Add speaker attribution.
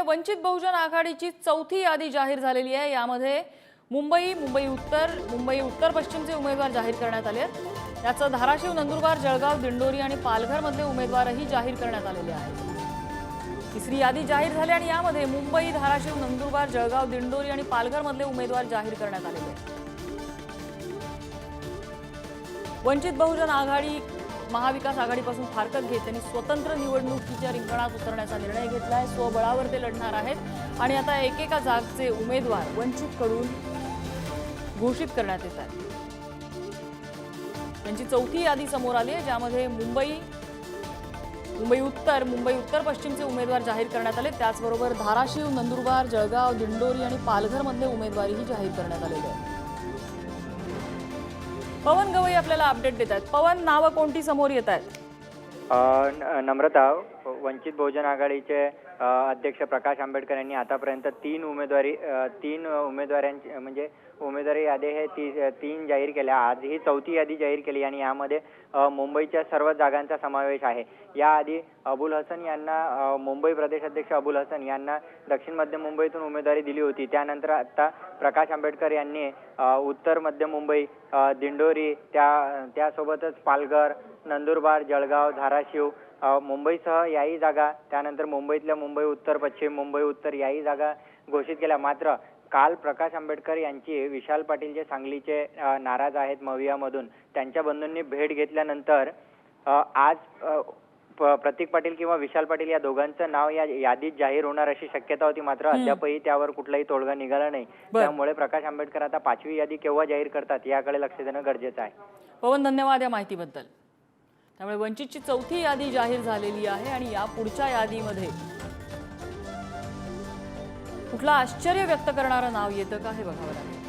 Speaker 1: वंचित बहुजन आघाडीची चौथी यादी जाहीर झालेली आहे। यामध्ये मुंबई उत्तर पश्चिमचे उमेदवार जाहीर करण्यात आले आहेत। याचं धाराशिव, नंदुरबार, जळगाव, दिंडोरी आणि पालघर मधले उमेदवारही जाहीर करण्यात आलेले आहेत। तिसरी यादी जाहीर झाली आणि यामध्ये मुंबई, धाराशिव, नंदुरबार, जळगाव, दिंडोरी आणि पालघर मधले उमेदवार जाहीर करण्यात आलेले आहेत। वंचित बहुजन आघाडी महाविकास आघाडीपासून फारकत घेत त्यांनी स्वतंत्र निवडणुकीच्या रिंगणात उतरण्याचा निर्णय घेतलाय। स्वबळावर ते लढणार आहेत आणि आता एकेका जागचे उमेदवार वंचितकडून घोषित करण्यात येत आहेत। त्यांची चौथी यादी समोर आली आहे, ज्यामध्ये मुंबई उत्तर पश्चिमचे उमेदवार जाहीर करण्यात आले। त्याचबरोबर धाराशिव, नंदुरबार, जळगाव, दिंडोरी आणि पालघर मधले उमेदवारही जाहीर करण्यात आलेले आहेत। पवन गवई आपल्याला अपडेट देत आहेत। पवन, नावं कोणती समोर येत आहेत?
Speaker 2: नम्रता, वंचित बहुजन आघाडीचे अध्यक्ष प्रकाश आंबेडकर यांनी आतापर्यंत तीन उमेदवारांची म्हणजे उमेदवारी यादी हे तीन जाहीर केल्या। आज ही चौथी यादी जाहीर केली आणि यामध्ये मुंबईच्या सर्व जागांचा समावेश आहे। याआधी अबुल हसन यांना मुंबई प्रदेश अध्यक्ष अबुल हसन यांना दक्षिण मध्य मुंबईतून उमेदवारी दिली होती। त्यानंतर आता प्रकाश आंबेडकर यांनी उत्तर मध्य मुंबई, दिंडोरी, त्यासोबतच पालघर, नंदुरबार, जळगाव, धाराशिव, मुंबईसह याही जागा, त्यानंतर मुंबईतल्या मुंबई उत्तर पश्चिम, मुंबई उत्तर याही जागा घोषित केल्या। मात्र काल प्रकाश आंबेडकर यांची विशाल पाटील जे सांगलीचे नाराज आहेत मवियामधून, त्यांच्या बंधूंनी भेट घेतल्यानंतर आज प्रतीक पाटील किंवा विशाल पाटील या दोघांचं नाव या यादीत जाहीर होणार अशी शक्यता होती। मात्र अद्यापही त्यावर कुठलाही तोडगा निघाला नाही। त्यामुळे प्रकाश आंबेडकर आता पाचवी यादी केव्हा जाहीर करतात याकडे लक्ष देणं गरजेचं आहे।
Speaker 1: पवन, धन्यवाद या माहितीबद्दल। त्यामुळे वंचितची चौथी यादी जाहीर झालेली आहे आणि या पुढच्या यादीमध्ये कुठलं आश्चर्य व्यक्त करणारं नाव येतं का हे बघावं लागेल।